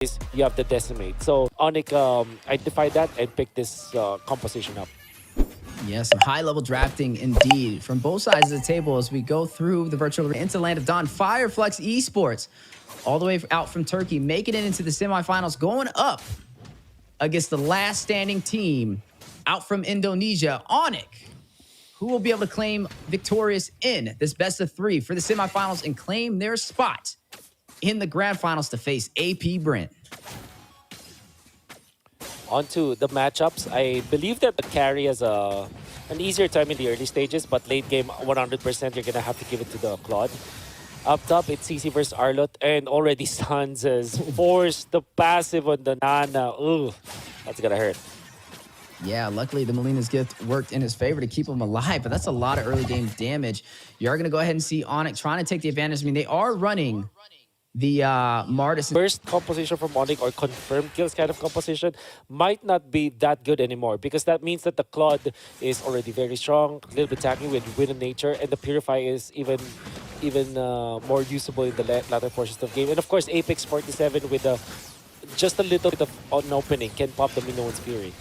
is you have the decimate. So ONIC identified that and picked this composition up. Yeah, some high-level drafting indeed from both sides of the table as we go through the virtual into Land of Dawn. Flux Esports, all the way out from Turkey, making it into the semifinals, going up against the last standing team out from Indonesia, ONIC, who will be able to claim victorious in this best of 3 for the semifinals and claim their spot in the grand finals to face AP Brent. On to the matchups. I believe that the carry has an easier time in the early stages, but late game, 100%, you're going to have to give it to the Claude. Up top, it's CC versus Arlot, and already Sans has forced the passive on the Nana. Ooh, that's going to hurt. Yeah, luckily the Molina's gift worked in his favor to keep him alive, but that's a lot of early game damage. You are going to go ahead and see ONIC trying to take the advantage. I mean, they are running the Martis. First composition from ONIC, or confirmed kills kind of composition, might not be that good anymore, because that means that the Claude is already very strong, a little bit tanky with Wind of Nature, and the Purify is even more usable in the latter portions of the game. And of course, Apex 47 with just a little bit of an opening can pop the Minoan's Fury.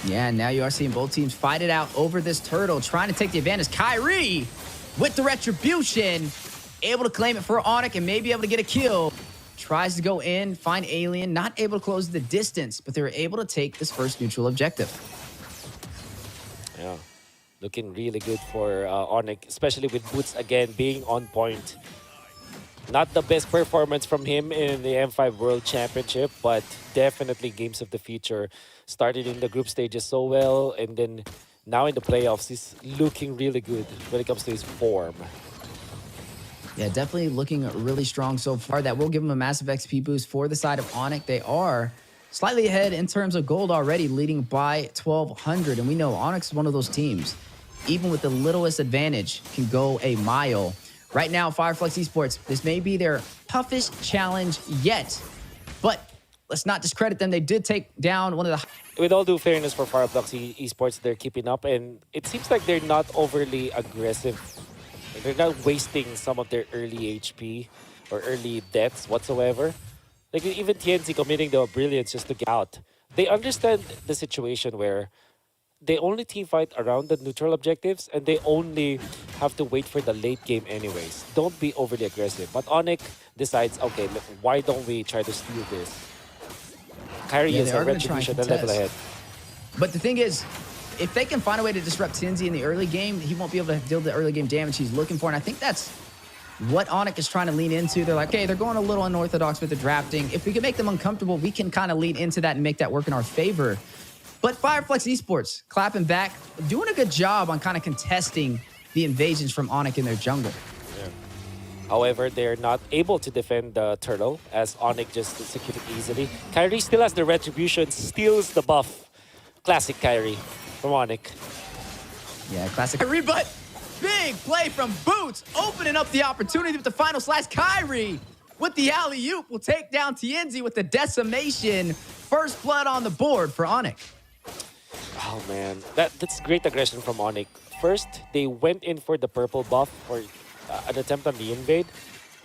Yeah, now you are seeing both teams fight it out over this turtle, trying to take the advantage. Kyrie with the retribution, able to claim it for ONIC and maybe able to get a kill. Tries to go in, find Alien, not able to close the distance, but they were able to take this first neutral objective. Yeah, looking really good for ONIC, especially with Boots again being on point. Not the best performance from him in the M5 World Championship, but definitely games of the future. Started in the group stages so well, and then now in the playoffs, he's looking really good when it comes to his form. Yeah, definitely looking really strong so far. That will give him a massive XP boost for the side of ONIC. They are slightly ahead in terms of gold already, leading by 1,200. And we know ONIC is one of those teams, even with the littlest advantage, can go a mile. Right now, Flux Esports, this may be their toughest challenge yet, but let's not discredit them. They did take down one of the... With all due fairness for Flux Esports, they're keeping up, and it seems like they're not overly aggressive. They're not wasting some of their early HP or early deaths whatsoever. Like even TNC committing the brilliance just to get out. They understand the situation where they only team fight around the neutral objectives and they only have to wait for the late game anyways. Don't be overly aggressive. But ONIC decides, okay, why don't we try to steal this? Kyrie is a retribution and level ahead. But the thing is, if they can find a way to disrupt Tinzi in the early game, he won't be able to deal the early game damage he's looking for. And I think that's what ONIC is trying to lean into. They're like, okay, they're going a little unorthodox with the drafting. If we can make them uncomfortable, we can kind of lean into that and make that work in our favor. But Flux Esports, clapping back, doing a good job on kind of contesting the invasions from ONIC in their jungle. Yeah. However, they're not able to defend the turtle as ONIC just secured it easily. Kyrie still has the retribution, steals the buff. Classic Kyrie from ONIC. Yeah, classic Kyrie, but big play from Boots, opening up the opportunity with the final slash. Kyrie with the alley-oop will take down Tienzi with the decimation. First blood on the board for ONIC. Oh man, that's great aggression from ONIC. First, they went in for the purple buff or an attempt on the invade.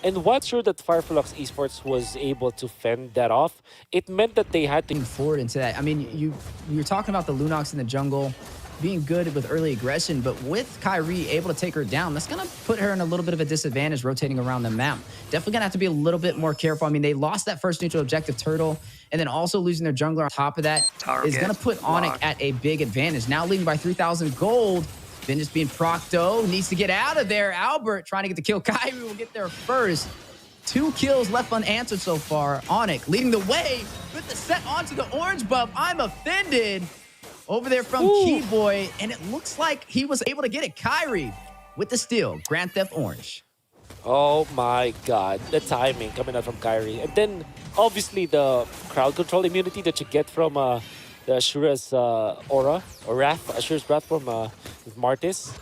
And what's sure that Flux Esports was able to fend that off, it meant that they had to forward into that. I mean, you're talking about the Lunox in the jungle being good with early aggression, but with Kyrie able to take her down, that's going to put her in a little bit of a disadvantage rotating around the map. Definitely going to have to be a little bit more careful. I mean, they lost that first neutral objective, Turtle, and then also losing their jungler on top of that is going to put ONIC at a big advantage. Now leading by 3,000 gold. Then just being Procto, needs to get out of there. Albert trying to get the kill. Kyrie will get there first. 2 kills left unanswered so far. ONIC leading the way with the set onto the orange buff. I'm offended. Over there from Keyboy, and it looks like he was able to get it. Kyrie with the steal. Grand Theft Orange. Oh my god, the timing coming out from Kyrie. And then obviously the crowd control immunity that you get from the Ashura's aura, or wrath, Ashura's wrath from Martis.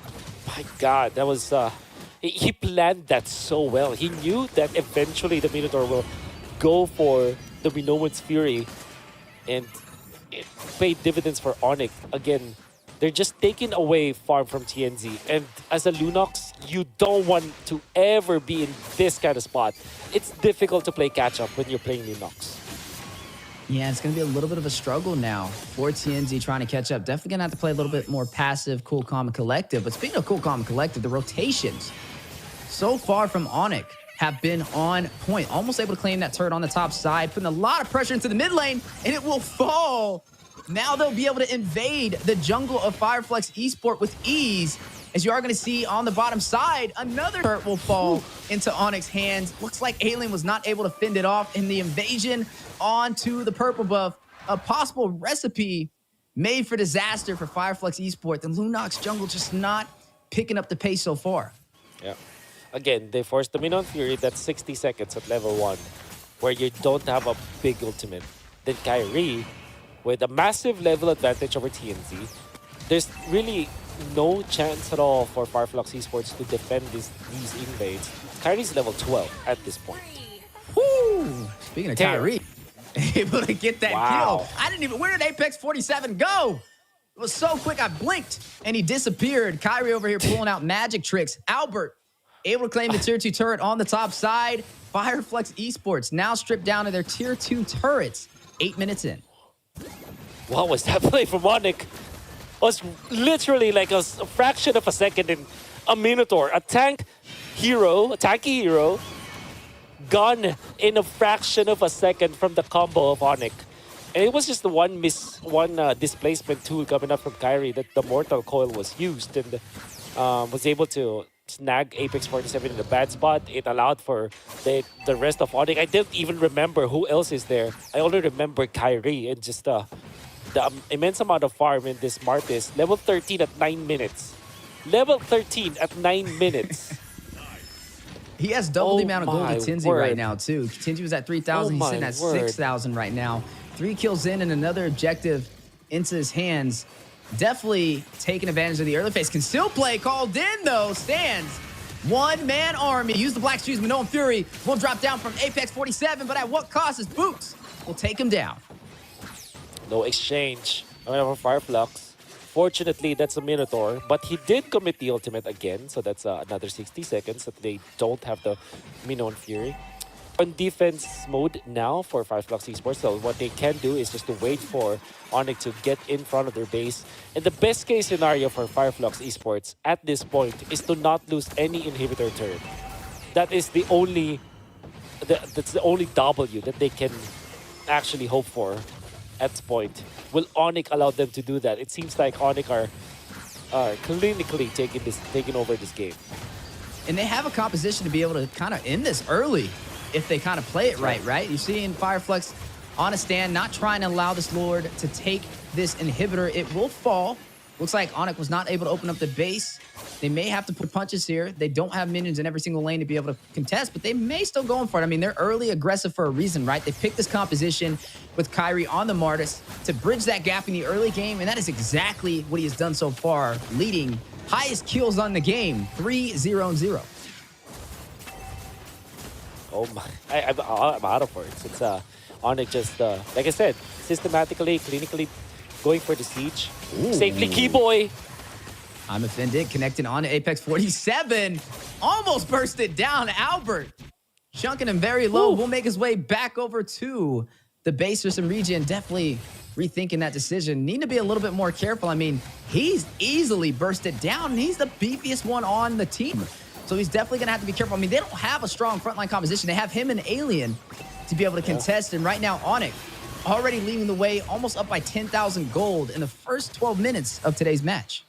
My god, that was he planned that so well. He knew that eventually the Minotaur will go for the Minoan's Fury, and it paid dividends for ONIC. Again, they're just taking away farm from TNZ. And as a Lunox, you don't want to ever be in this kind of spot. It's difficult to play catch-up when you're playing Lunox. Yeah, it's going to be a little bit of a struggle now for TNZ trying to catch up. Definitely going to have to play a little bit more passive, cool, calm, and collective. But speaking of cool, calm, and collective, the rotations so far from ONIC have been on point. Almost able to claim that turret on the top side, putting a lot of pressure into the mid lane, and it will fall. Now they'll be able to invade the jungle of Flux Esport with ease. As you are going to see on the bottom side, another turret will fall into ONIC's hands. Looks like Alien was not able to fend it off in the invasion onto the purple buff. A possible recipe made for disaster for Flux Esport. The Lunox jungle just not picking up the pace so far. Yeah. Again, they forced the Minon Fury. That's 60 seconds at level 1, where you don't have a big ultimate. Then Kyrie, with a massive level advantage over TNZ, there's really no chance at all for Flux Esports to defend these invades. Kyrie's level 12 at this point. Woo! Speaking of Kyrie, able to get that kill. I didn't even, where did Apex 47 go? It was so quick, I blinked, and he disappeared. Kyrie over here pulling out magic tricks. Albert, able to claim the tier 2 turret on the top side. Flux Esports now stripped down to their tier 2 turrets. 8 minutes in. What was that play from ONIC? Was literally like a fraction of a second in a Minotaur. A tanky hero, gone in a fraction of a second from the combo of ONIC. And it was just the one displacement tool coming up from Kyrie that the Mortal Coil was used and was able to snag Apex 47 in a bad spot. It allowed for the rest of ONIC. I didn't even remember who else is there. I only remember Kyrie and just the immense amount of farm in this Martis. Level 13 at 9 minutes. Level 13 at 9 minutes. He has double the amount of gold as Tinzy right now, too. Tinzy was at 3,000. He's sitting at 6,000 right now. 3 kills in and another objective into his hands. Definitely taking advantage of the early phase. Can still play. Called in, though. Stands. One-man army. Use the Black Shoes. Minoan Fury will drop down from Apex 47, but at what cost? His boots will take him down. No exchange. I mean, for Flux. Fortunately, that's a Minotaur, but he did commit the ultimate again, so that's another 60 seconds that they don't have the Minoan Fury. On defense mode now for Flux Esports, so what they can do is just to wait for ONIC to get in front of their base. And the best case scenario for Flux Esports at this point is to not lose any inhibitor turret. That is the only, that's the only W that they can actually hope for. At this point, will ONIC allow them to do that? It seems like ONIC are clinically taking over this game. And they have a composition to be able to kind of end this early if they kind of play it right? You see in Flux on a stand, not trying to allow this Lord to take this inhibitor. It will fall. Looks like ONIC was not able to open up the base. They may have to put punches here. They don't have minions in every single lane to be able to contest, but they may still go for it. I mean, they're early aggressive for a reason, right? They picked this composition with Kyrie on the Martis to bridge that gap in the early game, and that is exactly what he has done so far, leading highest kills on the game, 3-0-0. Oh my, I'm out of words. It's ONIC just, like I said, systematically, clinically going for the siege. Ooh. Safely, Keyboy. I'm offended, connecting on to Apex 47. Almost bursted down, Albert. Chunking him very low. Will make his way back over to the base for some regen. Definitely rethinking that decision. Need to be a little bit more careful. I mean, he's easily bursted down, and he's the beefiest one on the team. So he's definitely going to have to be careful. I mean, they don't have a strong frontline composition. They have him and Alien to be able to contest. And right now, ONIC already leading the way, almost up by 10,000 gold in the first 12 minutes of today's match.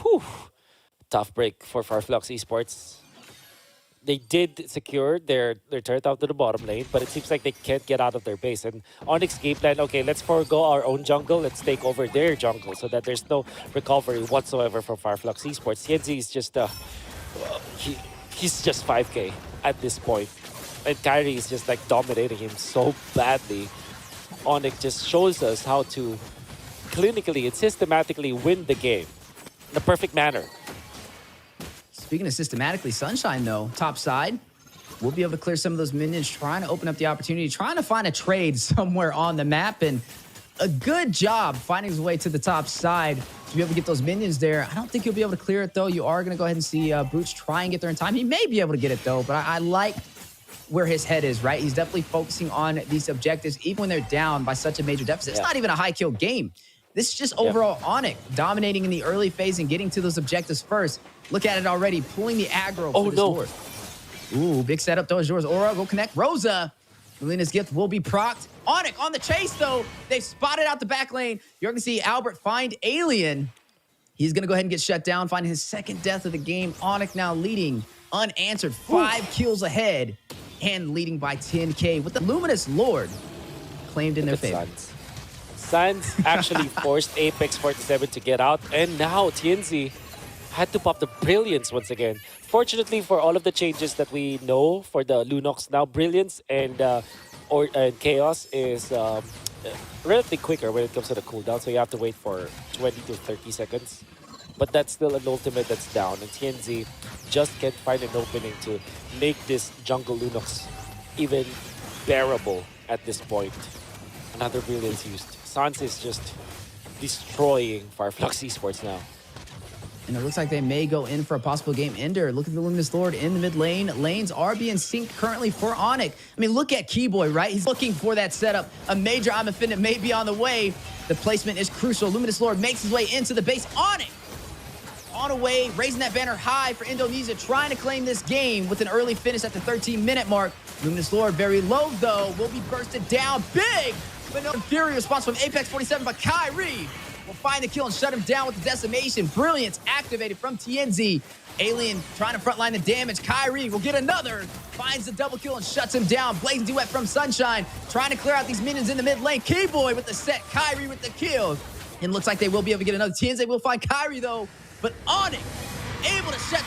Whew. Tough break for Flux Esports. They did secure their turret out to the bottom lane, but it seems like they can't get out of their base. And ONIC's game plan, okay, let's forego our own jungle. Let's take over their jungle so that there's no recovery whatsoever from Flux Esports. TNZ is just, he's just 5K at this point. And Kyrie is just like dominating him so badly. ONIC just shows us how to clinically and systematically win the game in a perfect manner. Speaking of systematically, Sunshine, though, top side, we'll be able to clear some of those minions, trying to open up the opportunity, trying to find a trade somewhere on the map, and a good job finding his way to the top side to be able to get those minions there. I don't think he'll be able to clear it, though. You are going to go ahead and see Boots try and get there in time. He may be able to get it, though, but I like where his head is, right? He's definitely focusing on these objectives, even when they're down by such a major deficit. It's not even a high kill game. This is just overall ONIC dominating in the early phase and getting to those objectives first. Look at it already, pulling the aggro for this Lord. Ooh, big setup though. Yours Aura will connect. Rosa. Melina's gift will be procced. ONIC on the chase though. They've spotted out the back lane. You're going to see Albert find Alien. He's going to go ahead and get shut down, finding his second death of the game. ONIC now leading unanswered, 5 kills ahead and leading by 10K with the Luminous Lord claimed in their favor. Suns actually forced Apex 47 to get out, and now TNZ had to pop the Brilliance once again. Fortunately for all of the changes that we know for the Lunox, now Brilliance and Chaos is relatively quicker when it comes to the cooldown, so you have to wait for 20 to 30 seconds. But that's still an ultimate that's down, and TNZ just can't find an opening to make this jungle Lunox even bearable at this point. Another Brilliance used. Sans is just destroying Flux Esports now. And it looks like they may go in for a possible game ender. Look at the Luminous Lord in the mid lane. Lanes are being synced currently for ONIC. I mean, look at Keyboy, right? He's looking for that setup. A major I'm Infinite may be on the way. The placement is crucial. Luminous Lord makes his way into the base. ONIC on a way, raising that banner high for Indonesia, trying to claim this game with an early finish at the 13-minute mark. Luminous Lord very low, though, will be bursted down big, but no fury response from Apex 47, but Kyrie will find the kill and shut him down with the decimation. Brilliance activated from TNZ. Alien trying to frontline the damage. Kyrie will get another, finds the double kill and shuts him down. Blazing duet from Sunshine, trying to clear out these minions in the mid lane. Keyboy with the set, Kyrie with the kill. And looks like they will be able to get another. TNZ will find Kyrie, though, but ONIC able to shut